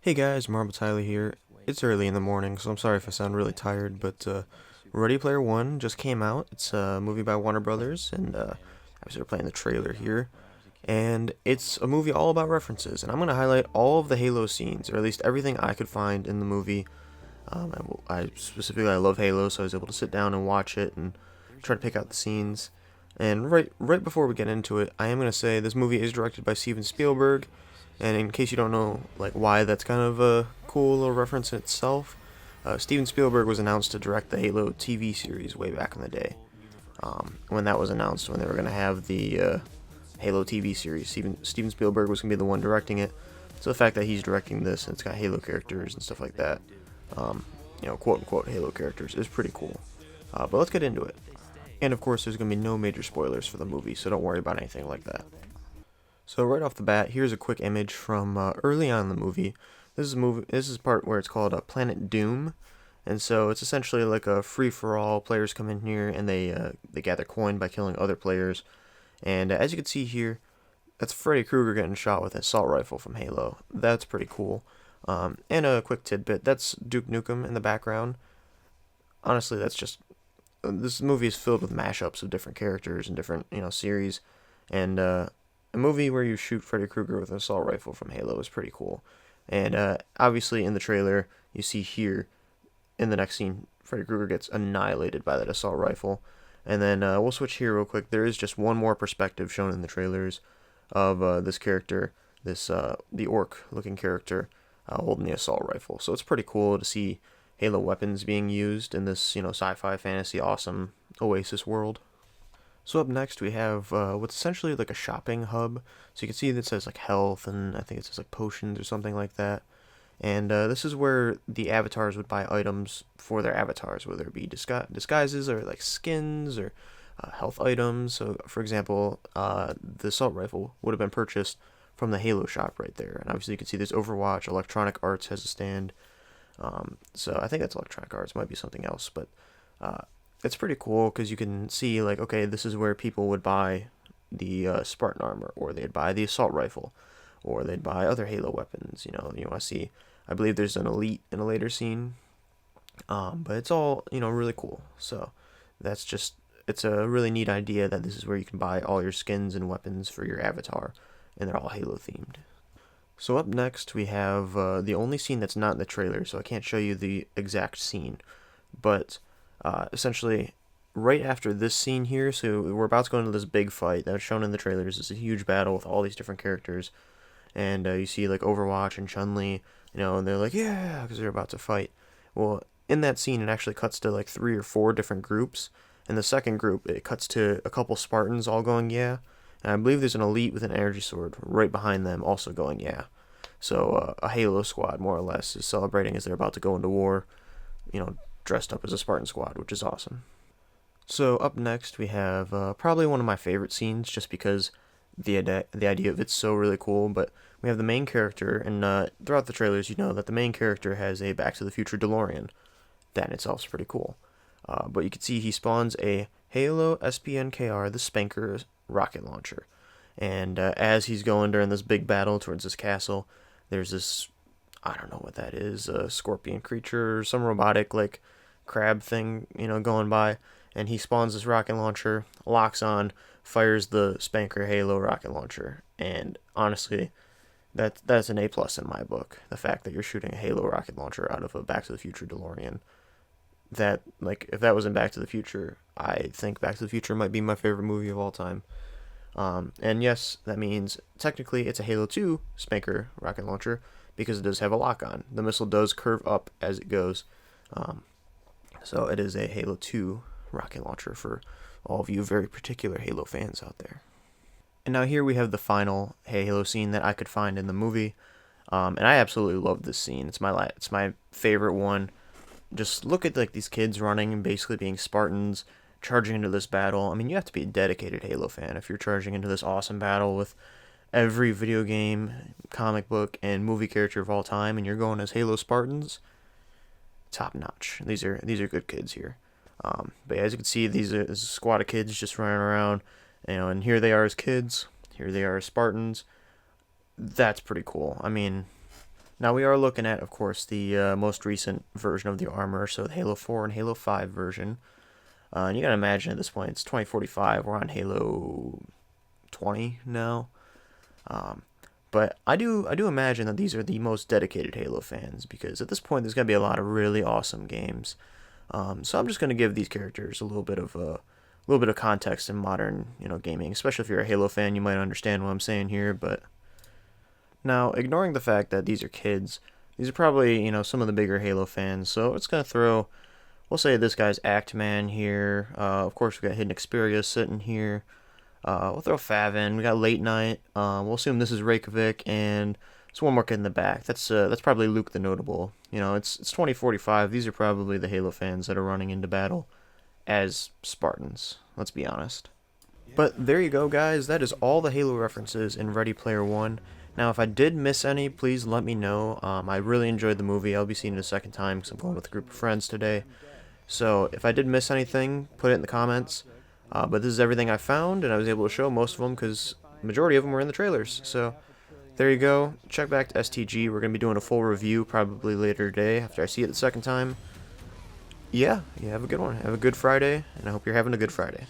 Hey guys, Marble Tyler here. It's early in the morning, so I'm sorry if I sound really tired, but Ready Player One just came out. It's a movie by Warner Brothers, and I was playing the trailer here. And it's a movie all about references, and I'm going to highlight all of the Halo scenes, or at least everything I could find in the movie. I love Halo, so I was able to sit down and watch it and try to pick out the scenes. And right before we get into it, I am going to say this movie is directed by Steven Spielberg, and in case you don't know like why that's kind of a cool little reference in itself, Steven Spielberg was announced to direct the Halo TV series way back in the day. When that was announced, when they were going to have the Halo TV series, Steven Spielberg was going to be the one directing it. So the fact that he's directing this and it's got Halo characters and stuff like that, um, quote unquote Halo characters, is pretty cool. But let's get into it. And of course, there's going to be no major spoilers for the movie, so don't worry about anything like that. So right off the bat, here's a quick image from early on in the movie. This is part where it's called Planet Doom, and so it's essentially like a free for all. Players come in here and they gather coin by killing other players. And as you can see here, that's Freddy Krueger getting shot with an assault rifle from Halo. That's pretty cool. And a quick tidbit: that's Duke Nukem in the background. Honestly, that's just this movie is filled with mashups of different characters and different series, and a movie where you shoot Freddy Krueger with an assault rifle from Halo is pretty cool. And obviously in the trailer, you see here in the next scene, Freddy Krueger gets annihilated by that assault rifle. And then we'll switch here real quick. There is just one more perspective shown in the trailers of this character, the orc-looking character holding the assault rifle. So it's pretty cool to see Halo weapons being used in this sci-fi fantasy awesome Oasis world. So up next we have what's essentially like a shopping hub. So you can see that it says like health, and I think it says like potions or something like that. And this is where the avatars would buy items for their avatars, whether it be disguises or like skins or health items. So for example, the assault rifle would have been purchased from the Halo shop right there. And obviously you can see there's Overwatch, Electronic Arts has a stand. So I think that's Electronic Arts, might be something else, but uh, it's pretty cool because you can see like, okay, this is where people would buy the Spartan armor, or they'd buy the assault rifle, or they'd buy other Halo weapons. You want to see. I believe there's an elite in a later scene, but it's all really cool. So that's just it's a really neat idea that this is where you can buy all your skins and weapons for your avatar, and they're all Halo themed. So up next we have the only scene that's not in the trailer, so I can't show you the exact scene, but essentially right after this scene here, so we're about to go into this big fight that's shown in the trailers. It's a huge battle with all these different characters, and you see like Overwatch and Chun-Li, and they're like, yeah, because they're about to fight. Well, in that scene, it actually cuts to like 3 or 4 different groups. In the second group, it cuts to a couple Spartans all going, yeah, and I believe there's an elite with an energy sword right behind them also going, yeah. So a Halo squad, more or less, is celebrating as they're about to go into war, dressed up as a Spartan squad, which is awesome. So up next we have probably one of my favorite scenes, just because the idea of it's so really cool. But we have the main character, and throughout the trailers, you know that the main character has a Back to the Future DeLorean. That in itself is pretty cool. But you can see he spawns a Halo SPNKR, the Spanker rocket launcher, and as he's going during this big battle towards this castle, there's this, I don't know what that is, a scorpion creature or some robotic like crab thing, going by, and he spawns this rocket launcher, locks on, fires the Spanker Halo rocket launcher, and honestly, that's an A+ in my book. The fact that you're shooting a Halo rocket launcher out of a Back to the Future DeLorean, that like if that was in Back to the Future, I think Back to the Future might be my favorite movie of all time. And yes, that means technically it's a Halo 2 Spanker rocket launcher because it does have a lock on. The missile does curve up as it goes. Um, so it is a Halo 2 rocket launcher for all of you very particular Halo fans out there. And now here we have the final Halo scene that I could find in the movie. And I absolutely love this scene. It's my favorite one. Just look at like these kids running and basically being Spartans, charging into this battle. I mean, you have to be a dedicated Halo fan if you're charging into this awesome battle with every video game, comic book, and movie character of all time, and you're going as Halo Spartans. Top notch. These are good kids here. But yeah, as you can see, this is a squad of kids just running around, and here they are as kids. Here they are as Spartans. That's pretty cool. I mean, Now we are looking at, of course, the most recent version of the armor, so the Halo 4 and Halo 5 version. And you gotta imagine at this point, it's 2045, we're on Halo 20 now. Um, but I do imagine that these are the most dedicated Halo fans, because at this point there's gonna be a lot of really awesome games. So I'm just gonna give these characters a little bit of context in modern, gaming. Especially if you're a Halo fan, you might understand what I'm saying here. But now, ignoring the fact that these are kids, these are probably some of the bigger Halo fans. So it's gonna throw, we'll say this guy's Act Man here. Of course, we got Hidden Xperia sitting here. We'll throw Fav in. We got Late Night. We'll assume this is Reykjavik, and there's one more kid in the back. That's probably Luke the Notable. It's 2045. These are probably the Halo fans that are running into battle as Spartans. Let's be honest. But there you go, guys. That is all the Halo references in Ready Player One. Now, if I did miss any, please let me know. I really enjoyed the movie. I'll be seeing it a second time because I'm going with a group of friends today. So if I did miss anything, put it in the comments. But this is everything I found, and I was able to show most of them because the majority of them were in the trailers. So there you go. Check back to STG. We're going to be doing a full review probably later today after I see it the second time. Yeah, have a good one. Have a good Friday, and I hope you're having a good Friday.